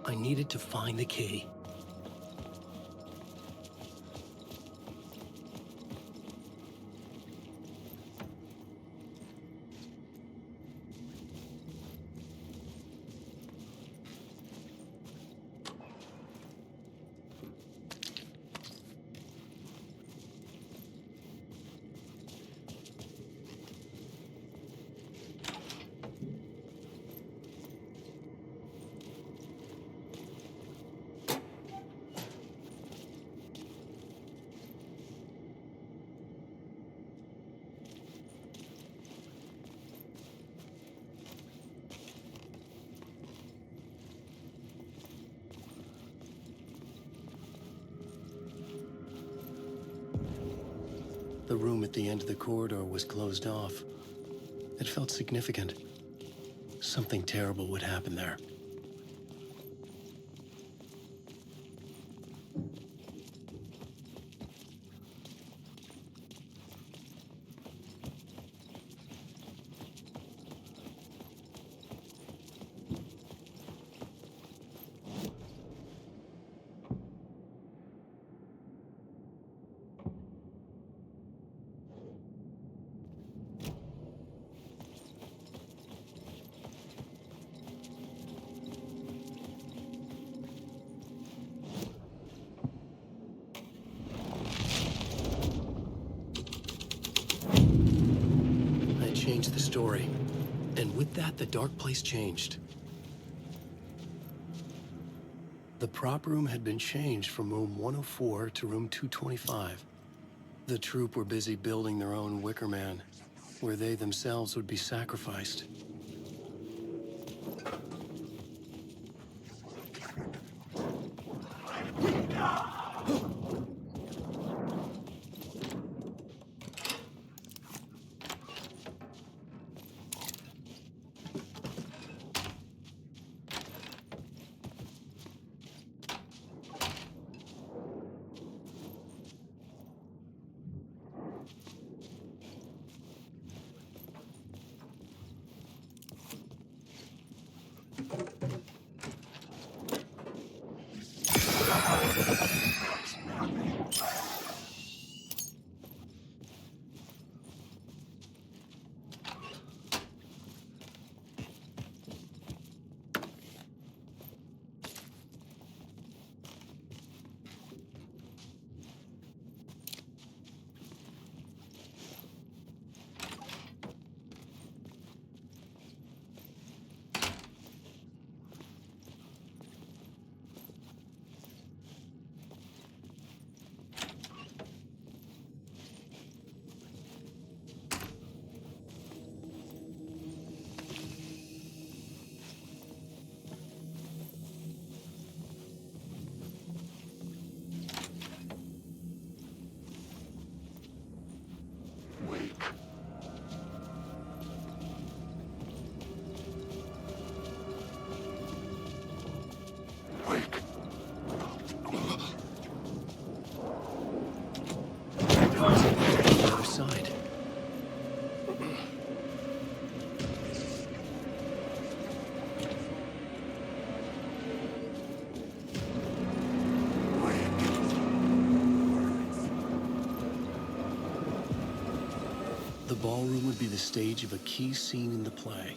I needed to find the key. The room at the end of the corridor was closed off. It felt significant. Something terrible would happen there. Changed the story. And with that, the dark place changed. The prop room had been changed from room 104 to room 225. The troupe were busy building their own Wicker Man, where they themselves would be sacrificed. The ballroom would be the stage of a key scene in the play.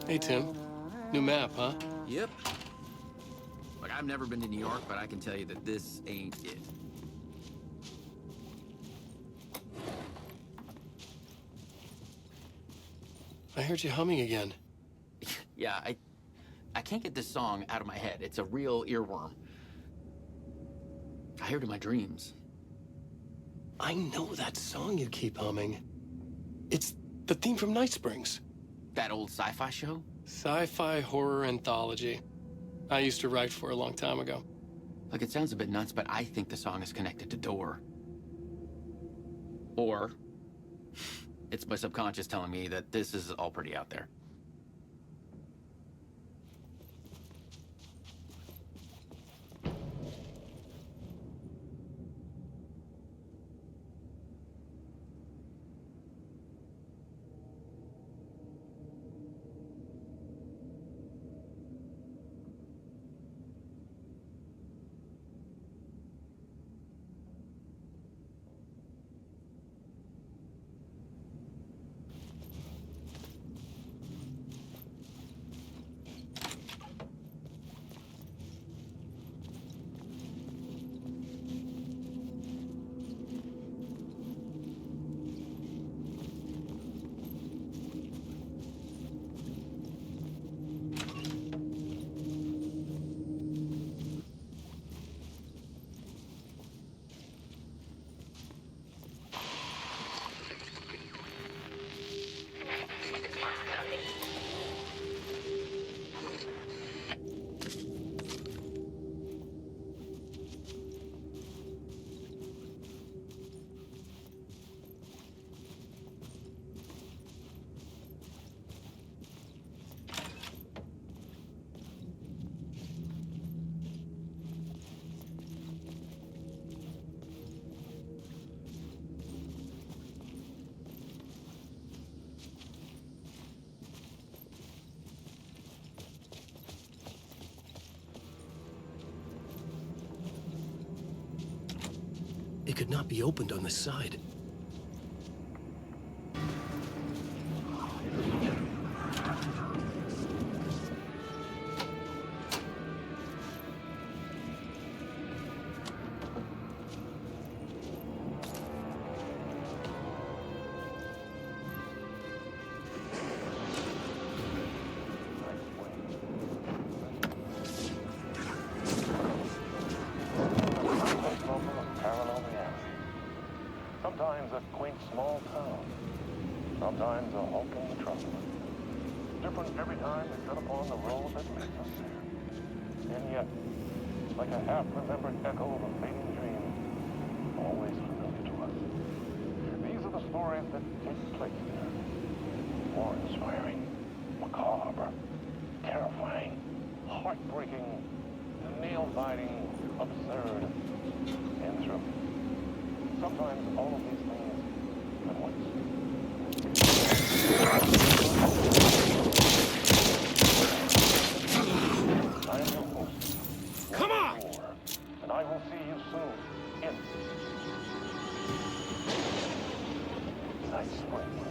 Hey, Tim. New map, huh? Yep. Like, I've never been to New York, but I can tell you that this ain't it. I heard you humming again. Yeah, I can't get this song out of my head. It's a real earworm. I hear it in my dreams. I know that song you keep humming. It's the theme from Night Springs. That old sci-fi show? Sci-fi horror anthology. I used to write for a long time ago. Look, it sounds a bit nuts, but I think the song is connected to Door. Or it's my subconscious telling me that this is all pretty out there. It could not be opened on this side. Sometimes a quaint small town, sometimes a hulk in the metropolis. Different every time they set upon the road that leads us there. And yet, like a half-remembered echo of a fading dream, always familiar to us. These are the stories that take place there. Awe-inspiring, macabre, terrifying, heartbreaking, nail-biting, absurd, and thrilling. Sometimes all of these things at once. I am your host. Come on! And I will see you soon in Night Springs.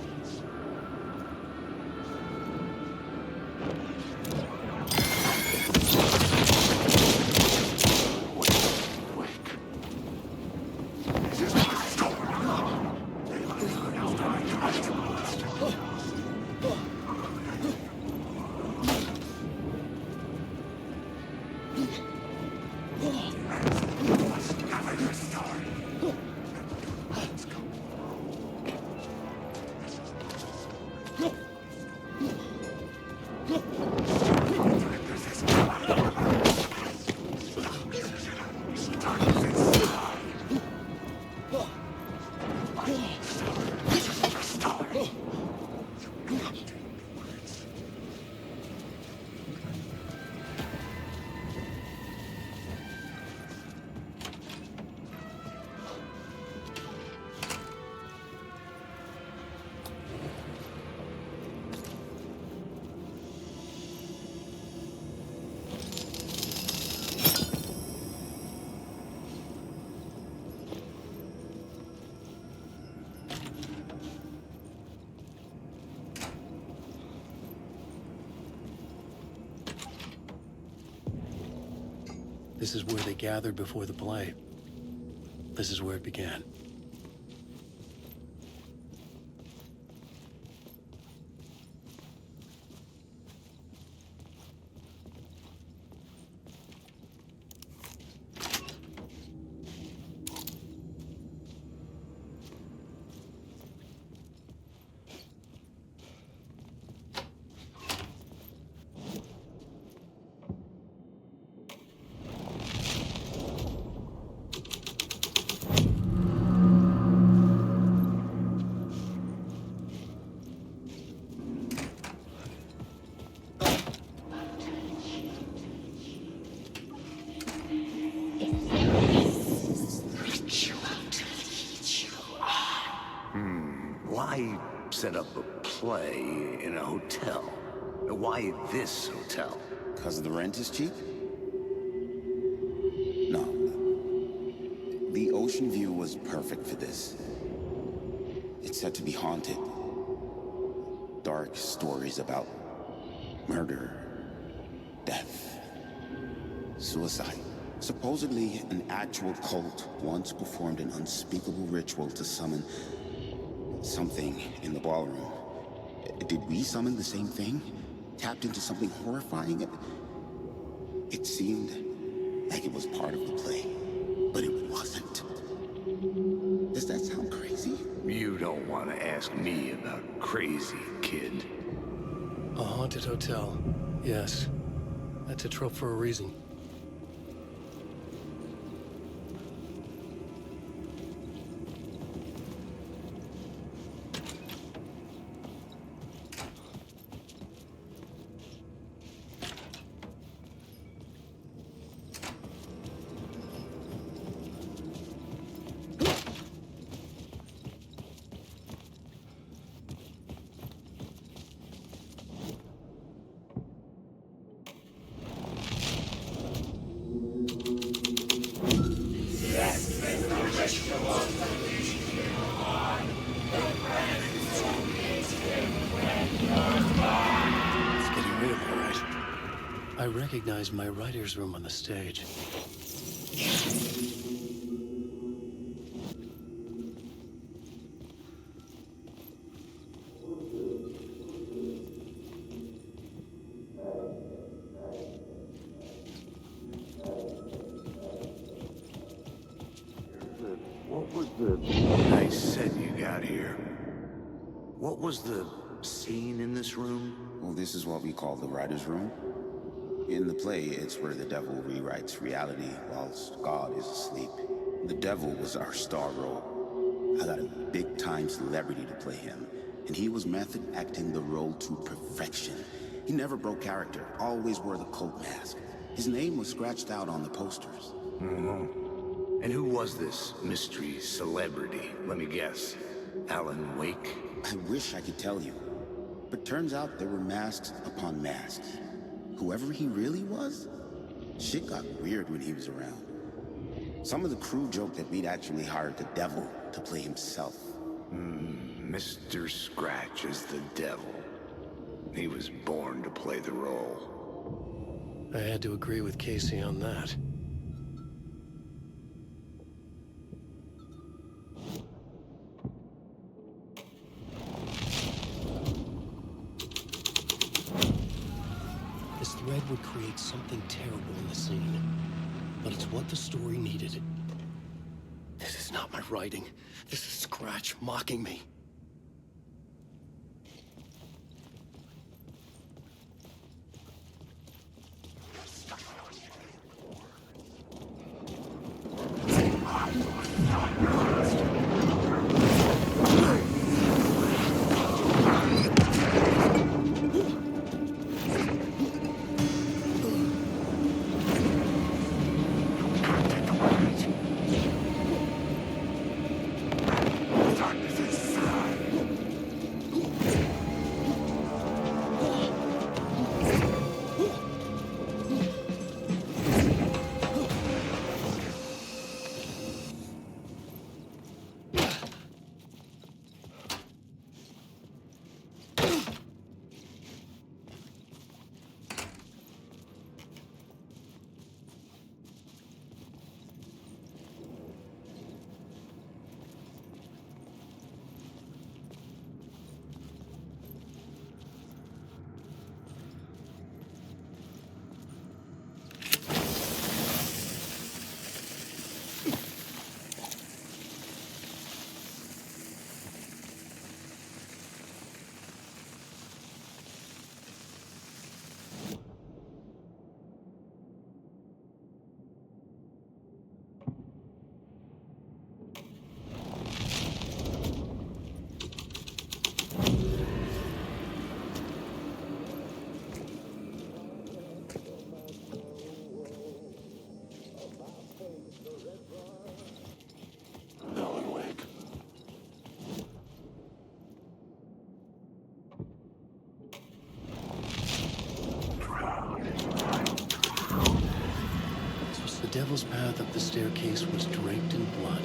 This is where they gathered before the play. This is where it began. Why set up a play in a hotel? Why this hotel? Because the rent is cheap? No. The ocean view was perfect for this. It's said to be haunted. Dark stories about murder, death, suicide. Supposedly, an actual cult once performed an unspeakable ritual to summon something in the ballroom. Did we summon the same thing? Tapped into something horrifying? It seemed like it was part of the play, but it wasn't. Does that sound crazy? You don't want to ask me about crazy, kid. A haunted hotel. Yes. That's a trope for a reason. It's getting rid of it, all right. I recognize my writer's room on the stage. What was the nice set you got here? What was the scene in this room? Well, this is what we call the writer's room. In the play, it's where the devil rewrites reality whilst God is asleep. The devil was our star role. I got a big-time celebrity to play him, and he was method acting the role to perfection. He never broke character, always wore the cult mask. His name was scratched out on the posters. And who was this mystery celebrity? Let me guess. Alan Wake? I wish I could tell you, but turns out there were masks upon masks. Whoever he really was, shit got weird when he was around. Some of the crew joked that we'd actually hired the devil to play himself. Mr. Scratch is the devil. He was born to play the role. I had to agree with Casey on that. This thread would create something terrible in the scene, but it's what the story needed. This is not my writing. This is Scratch mocking me. Darkness is devil's path up the staircase was draped in blood.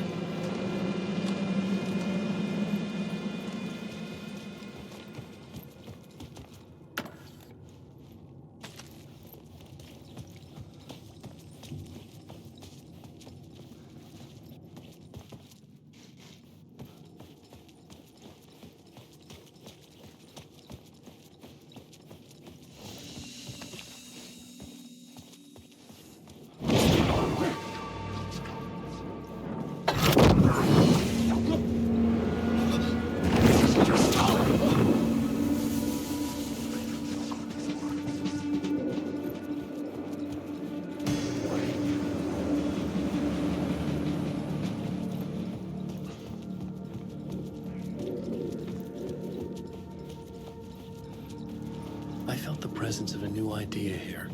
I felt the presence of a new idea here.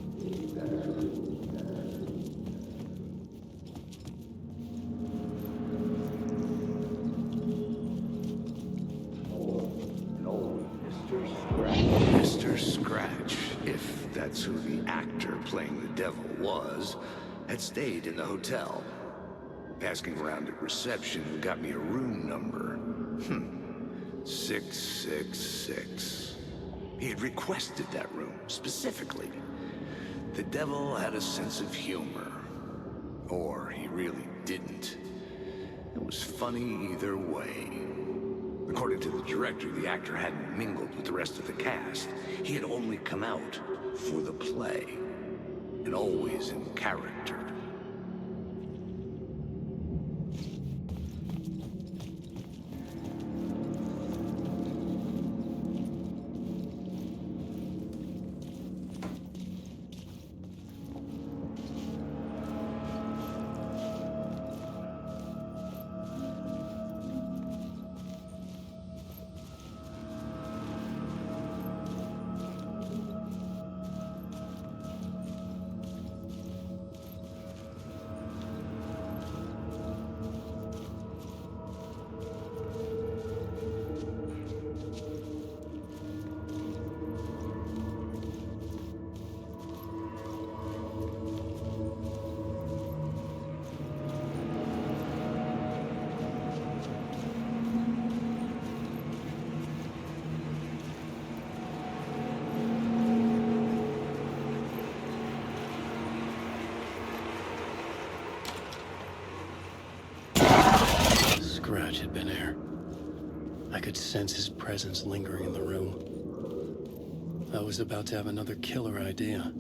Mr. Scratch, if that's who the actor playing the devil was, had stayed in the hotel. Asking around at reception got me a room number. 666. He had requested that room, specifically. The devil had a sense of humor. Or he really didn't. It was funny either way. According to the director, the actor hadn't mingled with the rest of the cast. He had only come out for the play. And always in character. Scratch had been here. I could sense his presence lingering in the room. I was about to have another killer idea.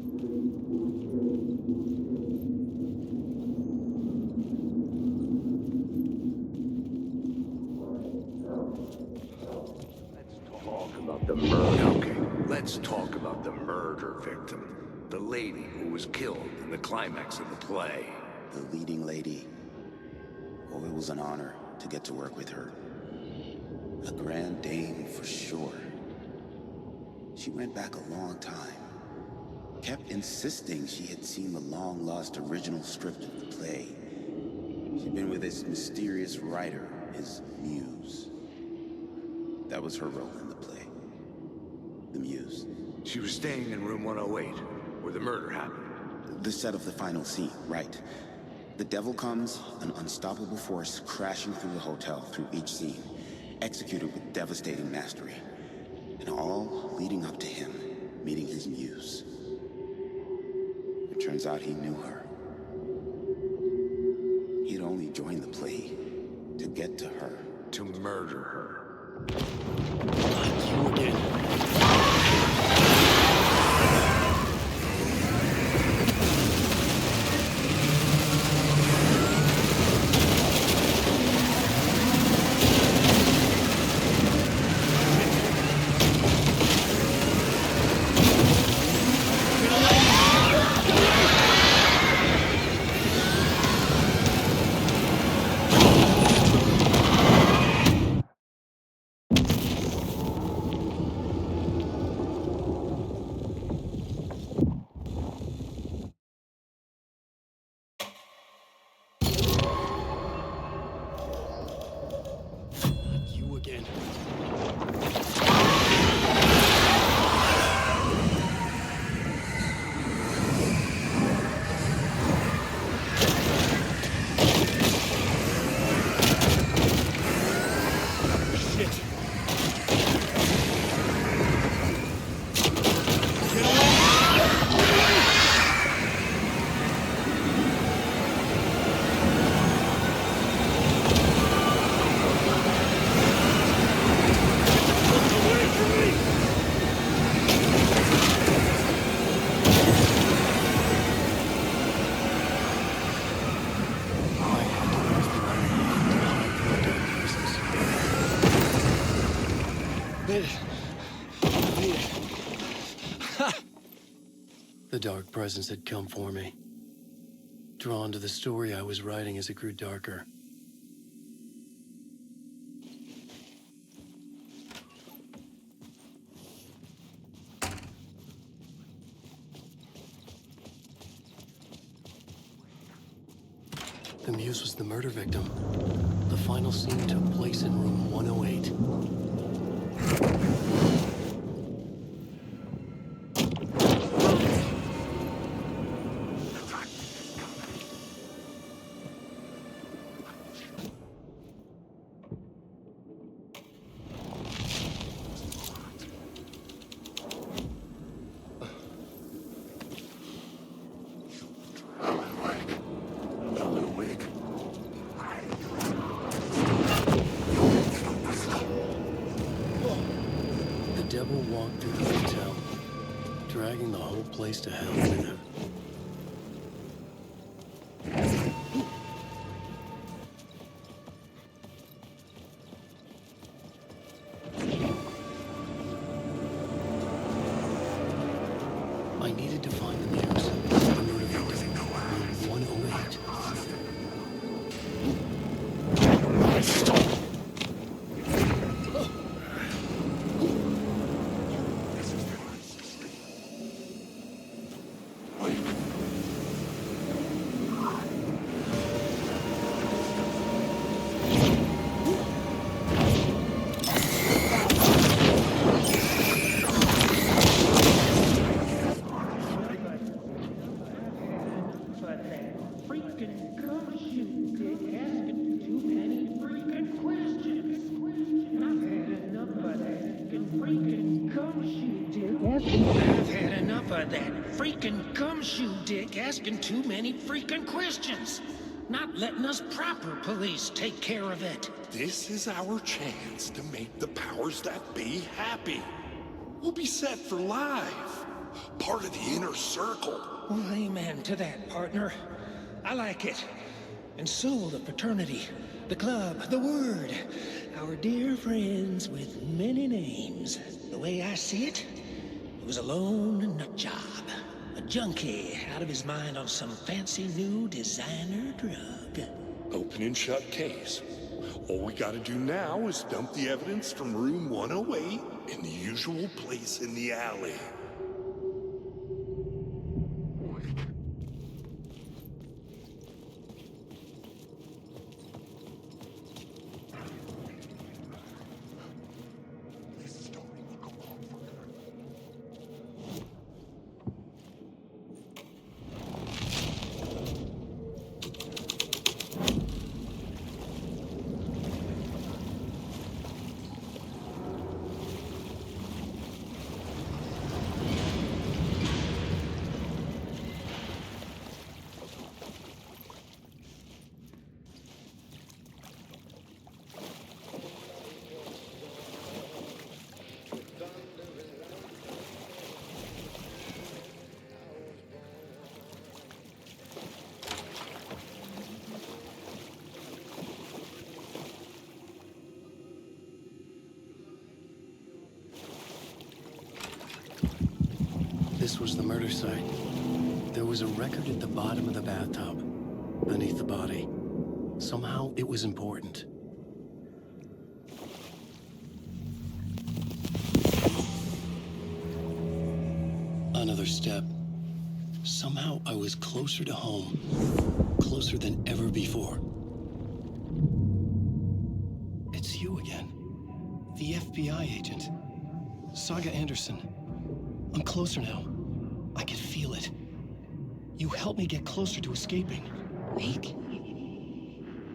Let's talk about the murder victim. The lady who was killed in the climax of the play. The leading lady. Oh, it was an honor to get to work with her. A grand dame for sure. She went back a long time. Kept insisting she had seen the long-lost original script of the play. She'd been with this mysterious writer, his muse. That was her role in the play. The muse. She was staying in room 108, where the murder happened. The set of the final scene, right. The devil comes, an unstoppable force crashing through the hotel through each scene, executed with devastating mastery. And all leading up to him meeting his muse. It turns out he knew her. He'd only joined the play to get to her. To murder her. You again. Made it. Made it. The dark presence had come for me. Drawn to the story I was writing as it grew darker. The muse was the murder victim. The final scene took place in room 108. The devil walked through the hotel, dragging the whole place to hell with him. I needed to find the muse, the murder victim, room 108. I've had enough of that freaking gumshoe dick asking too many freaking questions. Not letting us proper police take care of it. This is our chance to make the powers that be happy. We'll be set for life. Part of the inner circle. Well, amen to that, partner. I like it. And so will the fraternity, the club, the word. Our dear friends with many names. The way I see it, it was a lone nut job. A junkie out of his mind on some fancy new designer drug. Open and shut case. All we gotta do now is dump the evidence from room 108 in the usual place in the alley. This was the murder site. There was a record at the bottom of the bathtub, beneath the body. Somehow it was important. Another step. Somehow I was closer to home. Closer than ever before. It's you again. The FBI agent. Saga Anderson. I'm closer now. I can feel it. You helped me get closer to escaping. Wake?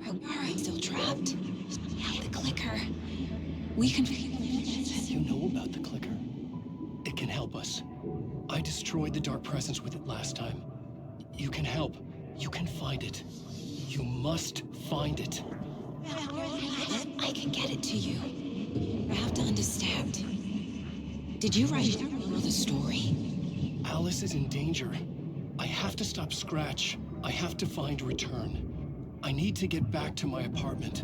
Are I still trapped? Yeah, the clicker. We can... You know about the clicker? It can help us. I destroyed the dark presence with it last time. You can help. You can find it. You must find it. I can get it to you. I have to understand. Did you write the story? Alice is in danger. I have to stop Scratch. I have to find Return. I need to get back to my apartment.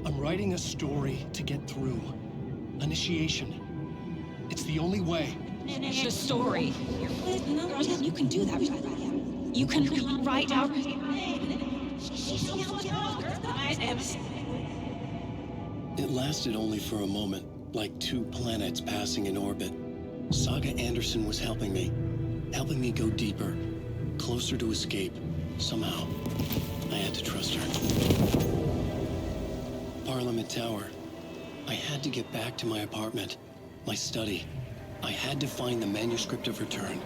I'm writing a story to get through. Initiation. It's the only way. Finish the story. You can do that. You can write out. It lasted only for a moment, like two planets passing in orbit. Saga Anderson was helping me go deeper, closer to escape. Somehow, I had to trust her. Parliament Tower. I had to get back to my apartment, my study. I had to find the manuscript of Return.